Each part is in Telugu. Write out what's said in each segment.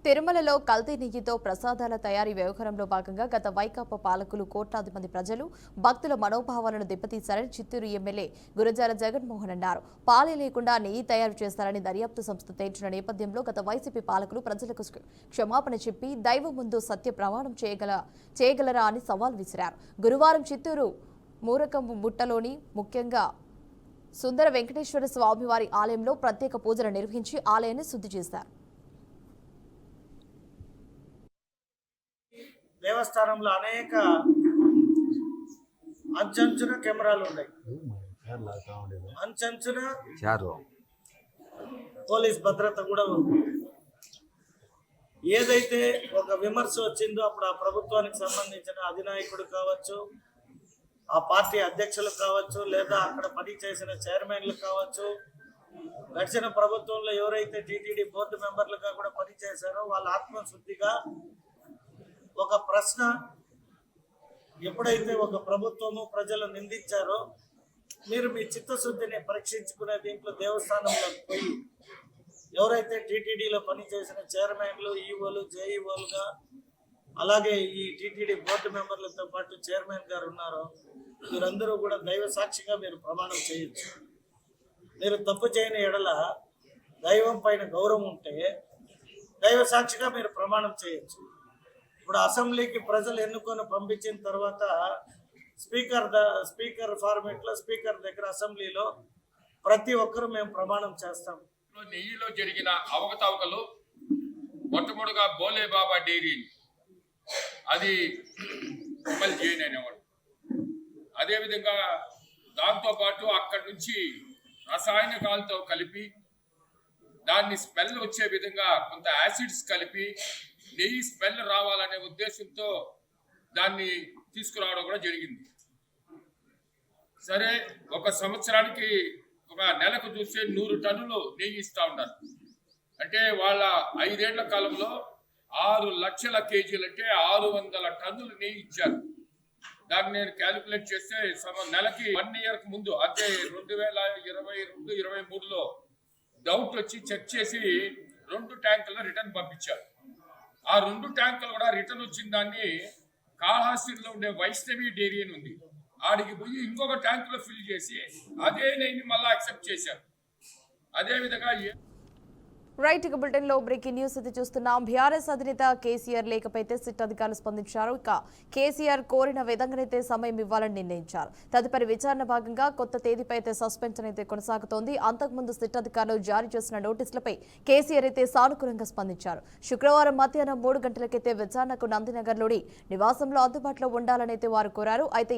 తిరుమలలో కల్తీ నెయ్యితో ప్రసాదాల తయారీ వ్యవహారంలో భాగంగా గత వైకాపా పాలకులు కోట్లాది మంది ప్రజలు భక్తుల మనోభావాలను దెబ్బతీశారని చిత్తూరు ఎమ్మెల్యే గురజాల జగన్మోహన్ అన్నారు. పాలే లేకుండా నెయ్యి తయారు చేస్తారని దర్యాప్తు సంస్థ తేల్చిన నేపథ్యంలో గత వైసీపీ పాలకులు ప్రజలకు క్షమాపణ చెప్పి దైవం ముందు సత్య ప్రమాణం చేయగలరా అని సవాల్ విసిరారు. గురువారం చిత్తూరు మూరకంబు ముట్టలోని ముఖ్యంగా సుందర వెంకటేశ్వర స్వామివారి ఆలయంలో ప్రత్యేక పూజలు నిర్వహించి ఆలయాన్ని శుద్ధి చేశారు. దేవస్థానంలో అనేక అంచంచున కెమెరాలు ఉన్నాయి. అంచంచున పోలీస్ భద్రత కూడా ఉంది. ఏదైతే ఒక విమర్శ వచ్చిందో అప్పుడు ఆ ప్రభుత్వానికి సంబంధించిన అధినాయకుడు కావచ్చు, ఆ పార్టీ అధ్యక్షులు కావచ్చు, లేదా అక్కడ పని చేసిన చైర్మన్లు కావచ్చు, గడిచిన ప్రభుత్వంలో ఎవరైతే టీటీడీ బోర్డు మెంబర్లుగా కూడా పనిచేశారో వాళ్ళ ఆత్మశుద్ధిగా ఒక ప్రశ్న, ఎప్పుడైతే ఒక ప్రభుత్వము ప్రజలు నిందించారో మీరు మీ చిత్తశుద్ధిని పరీక్షించుకునే దీంట్లో దేవస్థానంలో పోయి ఎవరైతే టీటీడీలో పనిచేసిన చైర్మన్లు, ఈఓలు, జేఈఓలుగా అలాగే ఈ టీటీడీ బోర్డు మెంబర్లతో పాటు చైర్మన్ గారు ఉన్నారో మీరందరూ కూడా దైవ సాక్షిగా మీరు ప్రమాణం చేయొచ్చు. మీరు తప్పు చేయని ఎడల దైవం పైన గౌరవం ఉంటే దైవ సాక్షిగా మీరు ప్రమాణం చేయొచ్చు. ఇప్పుడు అసెంబ్లీకి ప్రజలు ఎన్నుకొని పంపించిన తర్వాత స్పీకర్ ఫార్మేట్లో స్పీకర్ దగ్గర అసెంబ్లీలో ప్రతి ఒక్కరూ మేము ప్రమాణం చేస్తాం. నెయ్యిలో జరిగిన అవకతవకలు మొట్టమొదటిగా బోలే బాబా డైరీ అది అమలు చేయని అనేవాడు. అదేవిధంగా దాంతోపాటు అక్కడి నుంచి రసాయనికాలతో కలిపి దాన్ని స్మెల్ వచ్చే విధంగా కొంత యాసిడ్స్ కలిపి నెయ్యి స్మెల్ రావాలనే ఉద్దేశంతో దాన్ని తీసుకురావడం కూడా జరిగింది. సరే, ఒక సంవత్సరానికి ఒక నెలకు చూస్తే 100 టన్నులు నెయ్యి ఇస్తూ ఉన్నారు. అంటే వాళ్ళ 5 ఏళ్ల కాలంలో 6 లక్షల కేజీలు అంటే 600 టన్నులు నెయ్యి ఇచ్చారు. దాన్ని నేను క్యాలిక్యులేట్ చేస్తే నెలకి 1 ఇయర్కి ముందు అంటే 2022-23లో డౌట్ వచ్చి చెక్ చేసి 2 ట్యాంకులను రిటర్న్ పంపించారు. ఆ 2 ట్యాంకులు కూడా రిటర్న్ వచ్చిన దాన్ని కాళహస్తిలో ఉండే వైష్ణవి డైరీ అని ఉంది, ఆడికి పోయి ఇంకొక ట్యాంకులో ఫిల్ చేసి అదే నెయ్యిని మళ్ళీ యాక్సెప్ట్ చేశారు. అదేవిధంగా రైట్, ఇక బులెటిన్ లో బ్రేకింగ్ న్యూస్ అయితే చూస్తున్నాం. బీఆర్ఎస్ అధినేత కేసీఆర్ లేకపోతే సిట్ అధికారులు స్పందించారు. ఇక కేసీఆర్ కోరిన విధంగానైతే సమయం ఇవ్వాలని నిర్ణయించారు. తదుపరి విచారణ భాగంగా కొత్త తేదీపై అయితే సస్పెన్షన్ అయితే కొనసాగుతోంది. అంతకుముందు సిట్ అధికారులు జారీ చేసిన నోటీసులపై కేసీఆర్ అయితే సానుకూలంగా స్పందించారు. శుక్రవారం మధ్యాహ్నం 3 గంటలకైతే విచారణకు నందినగర్లోని నివాసంలో అందుబాటులో ఉండాలని అయితే వారు కోరారు. అయితే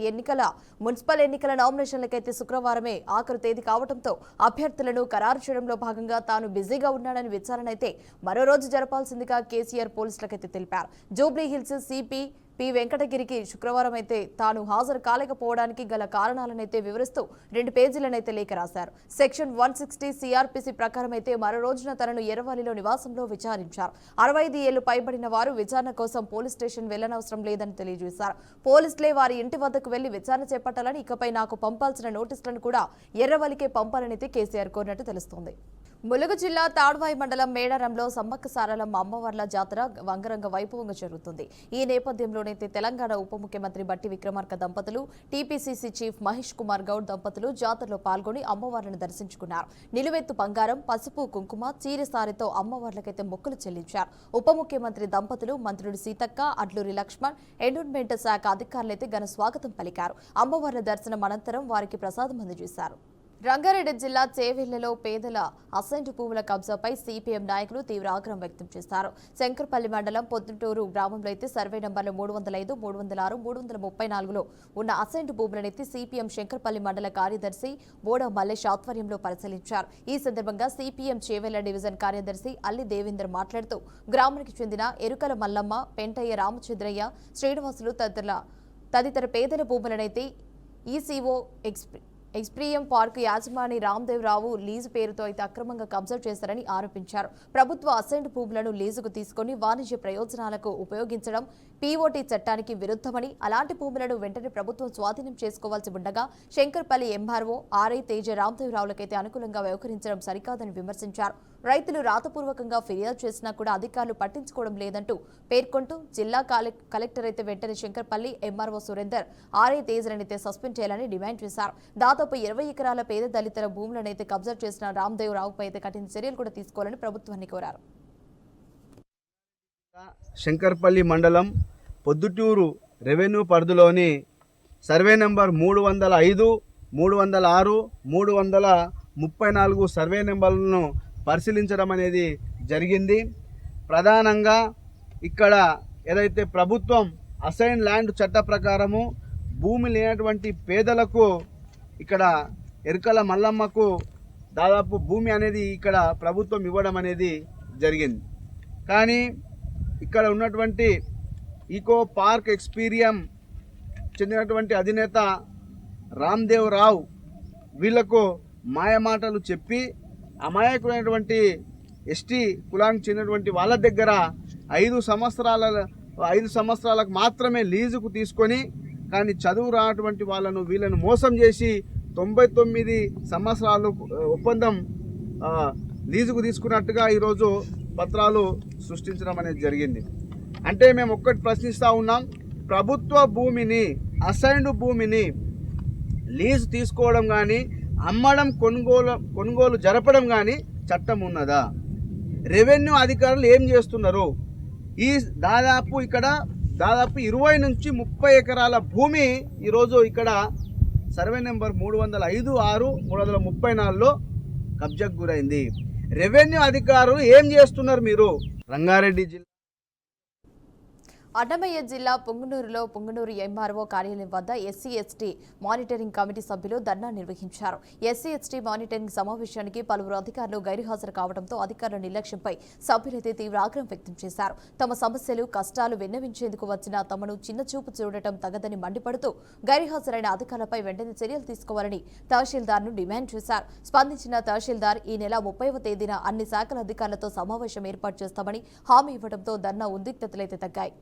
మున్సిపల్ ఎన్నికల నామినేషన్లకైతే శుక్రవారమే ఆఖరు తేదీ కావడంతో అభ్యర్థులను ఖరారు చేయడంలో భాగంగా తాను బిజీగా ఉన్నాడని విచారణ అయితే మరో రోజు జరపాల్సిందిగా కేసీఆర్ పోలీసులకైతే తెలిపారు. జూబ్లీ హిల్స్ సిపి పి వెంకటగిరికి శుక్రవారం అయితే తాను హాజరు కాలేకపోవడానికి గల కారణాలనైతే వివరిస్తూ 2 పేజీలనైతే లేఖ రాశారు. సెక్షన్ 160 సిఆర్పిసి ప్రకారం అయితే మరో రోజున తనను ఎర్రవల్లిలో నివాసంలో విచారించారు. 65 ఏళ్లు పైబడిన వారు విచారణ కోసం పోలీస్ స్టేషన్ వెళ్లనవసరం లేదని తెలియజేశారు. పోలీసులే వారి ఇంటి వద్దకు వెళ్లి విచారణ చేపట్టాలని, ఇకపై నాకు పంపాల్సిన నోటీసులను కూడా ఎర్రవల్లికే పంపాలనైతే కేసీఆర్ కోరినట్టు తెలుస్తోంది. ములుగు జిల్లా తాడ్వాయి మండలం మేడారంలో సమ్మక్క సారలమ్మ అమ్మవార్ల జాతర వంగరంగ వైభవంగా జరుగుతుంది. ఈ నేపథ్యంలోనైతే తెలంగాణ ఉప ముఖ్యమంత్రి బట్టి విక్రమార్క దంపతులు, టీపీసీసీ చీఫ్ మహేష్ కుమార్ గౌడ్ దంపతులు జాతరలో పాల్గొని అమ్మవార్లను దర్శించుకున్నారు. నిలువెత్తు బంగారం, పసుపు, కుంకుమ, చీరసారితో అమ్మవార్లకైతే మొక్కులు చెల్లించారు. ఉప ముఖ్యమంత్రి దంపతులు, మంత్రులు సీతక్క, అడ్లూరి లక్ష్మణ్, ఎండోన్మెంట్ శాఖ అధికారులైతే ఘన స్వాగతం పలికారు. అమ్మవార్ల దర్శనం అనంతరం వారికి ప్రసాదం అందజేశారు. రంగారెడ్డి జిల్లా చేవెళ్లలో పేదల అసైన్డ్ భూముల కబ్జాపై సిపిఎం నాయకులు తీవ్ర ఆగ్రహం వ్యక్తం చేశారు. శంకర్పల్లి మండలం పొద్దుటూరు గ్రామంలో అయితే సర్వే నంబర్లు 305, 306, 334లో ఉన్న అసైన్డ్ భూములనైతే సిపిఎం శంకర్పల్లి మండల కార్యదర్శి బోడ మల్లేష్ ఆధ్వర్యంలో పరిశీలించారు. ఈ సందర్భంగా సిపిఎం చేవెళ్ల డివిజన్ కార్యదర్శి అల్లి దేవేందర్ మాట్లాడుతూ గ్రామానికి చెందిన ఎరుకల మల్లమ్మ, పెంటయ్య రామచంద్రయ్య, శ్రీనివాసులు తదితర పేదల భూములనైతే ఈసీఓ ఎక్స్ప్రియం పార్కు యాజమాని రామ్దేవ్ రావు లీజు పేరుతో అయితే అక్రమంగా కబ్జా చేశారని ఆరోపించారు. ప్రభుత్వ అసైన్డ్ భూములను లీజుకు తీసుకుని వాణిజ్య ప్రయోజనాలకు ఉపయోగించడం పీఓటీ చట్టానికి విరుద్ధమని, అలాంటి భూములను వెంటనే ప్రభుత్వం స్వాధీనం చేసుకోవాల్సి ఉండగా శంకర్పల్లి ఎంఆర్ఓ ఆర్ఐ తేజ రామ్దేవ్ రావులకైతే అనుకూలంగా వ్యవహరించడం సరికాదని విమర్శించారు. రైతులు రాతపూర్వకంగా ఫిర్యాదు చేసినా కూడా అధికారులు పట్టించుకోవడం లేదంటూ పేర్కొంటూ జిల్లా కలెక్టర్ అయితే వెంటనే శంకర్పల్లి ఎంఆర్ఓ సురేందర్ ఆర్ఐ తేజలనైతే సస్పెండ్ చేయాలని డిమాండ్ చేశారు. దాదాపు 20 ఎకరాల పేద దళితుల భూములనైతే కబ్జా చేసిన రామ్దేవ్ రావుపై అయితే కఠిన చర్యలు కూడా తీసుకోవాలని ప్రభుత్వాన్ని కోరారు. శంకర్పల్లి మండలం పొద్దుటూరు రెవెన్యూ పరిధిలోని సర్వే నెంబర్ 305, 306, 334 సర్వే నెంబర్లను పరిశీలించడం అనేది జరిగింది. ప్రధానంగా ఇక్కడ ఏదైతే ప్రభుత్వం అసైన్ ల్యాండ్ చట్ట ప్రకారము భూమి లేనటువంటి పేదలకు ఇక్కడ ఎరుకల మల్లమ్మకు దాదాపు భూమి అనేది ఇక్కడ ప్రభుత్వం ఇవ్వడం అనేది జరిగింది. కానీ ఇక్కడ ఉన్నటువంటి ఈకో పార్క్ ఎక్స్పీరియం చెందినటువంటి అధినేత రామ్దేవ్ రావు వీళ్లకు మాయమాటలు చెప్పి అమాయకులైనటువంటి ఎస్టీ కులానికి చెందినటువంటి వాళ్ళ దగ్గర 5 సంవత్సరాలకు మాత్రమే లీజుకు తీసుకొని, కానీ చదువు రానటువంటి వీళ్ళను మోసం చేసి 99 సంవత్సరాలు ఒప్పందం లీజుకు తీసుకున్నట్టుగా ఈరోజు పత్రాలు సృష్టించడం అనేది జరిగింది. అంటే మేము ఒక్కటి ప్రశ్నిస్తూ ఉన్నాం, ప్రభుత్వ భూమిని అసైన్డ్ భూమిని లీజు తీసుకోవడం కానీ అమ్మడం కొనుగోలు జరపడం కానీ చట్టం ఉన్నదా? రెవెన్యూ అధికారులు ఏం చేస్తున్నారు? ఈ దాదాపు 20 నుంచి 30 ఎకరాల భూమి ఈరోజు ఇక్కడ సర్వే నెంబర్ 305, 6, 334లో కబ్జాకు గురైంది. రెవెన్యూ అధికారులు ఏం చేస్తున్నారు మీరు? రంగారెడ్డి జిల్లా అన్నమయ్య జిల్లా పొంగనూరు ఎంఆర్ఓ కార్యాలయం వద్ద ఎస్సీ ఎస్టీ మానిటరింగ్ కమిటీ సభ్యులు ధర్నా నిర్వహించారు. ఎస్సీ ఎస్టీ మానిటరింగ్ సమావేశానికి పలువురు అధికారులు గైర్హాజరు కావడంతో అధికారుల నిర్లక్ష్యంపై సభ్యులైతే తీవ్ర ఆగ్రహం వ్యక్తం చేశారు. తమ సమస్యలు కష్టాలు విన్నవించేందుకు వచ్చిన తమను చిన్నచూపు చూడటం తగదని మండిపడుతూ గైర్హాజరైన అధికారులపై వెంటనే చర్యలు తీసుకోవాలని తహసీల్దార్ను డిమాండ్ చేశారు. స్పందించిన తహసీల్దార్ ఈ నెల 30వ తేదీన అన్ని శాఖల అధికారులతో సమావేశం ఏర్పాటు చేస్తామని హామీ ఇవ్వడంతో ధర్నా ఉద్రిక్తతలైతే తగ్గాయి.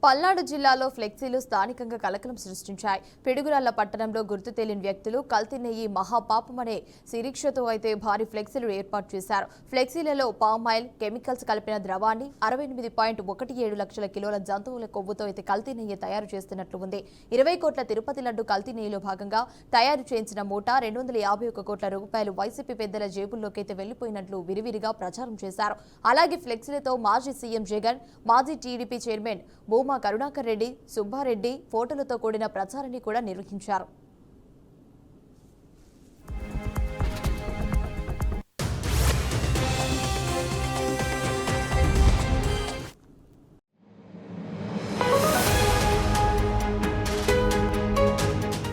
పల్నాడు జిల్లాలో ఫ్లెక్సీలు స్థానికంగా కలకలం సృష్టించాయి. పిడుగురాళ్ల పట్టణంలో గుర్తు తెలియని వ్యక్తులు కల్తీ నెయ్యి మహాపాపమనే శీర్షికతో అయితే భారీ ఫ్లెక్సీలు ఏర్పాటు చేశారు. ఫ్లెక్సీలలో పామాయిల్ కెమికల్స్ కలిపిన ద్రవాన్ని 68.17 లక్షల కిలోల జంతువుల కొవ్వుతో అయితే కల్తీ నెయ్యి తయారు చేస్తున్నట్లు ఉంది. 20 కోట్ల తిరుపతి లడ్డు కల్తీ నెయ్యిలో భాగంగా తయారు చేయించిన మూట 251 కోట్ల రూపాయలు వైసీపీ పెద్దల జేబుల్లోకి అయితే వెళ్లిపోయినట్లు విరివిరిగా ప్రచారం చేశారు. అలాగే ఫ్లెక్సీలతో మాజీ సీఎం జగన్, మాజీ టీడీపీ చైర్మన్ భూమా కరుణాకర్ రెడ్డి, సుబ్బారెడ్డి ఫోటోలతో కూడిన ప్రచారాన్ని కూడా నిర్వహించారు.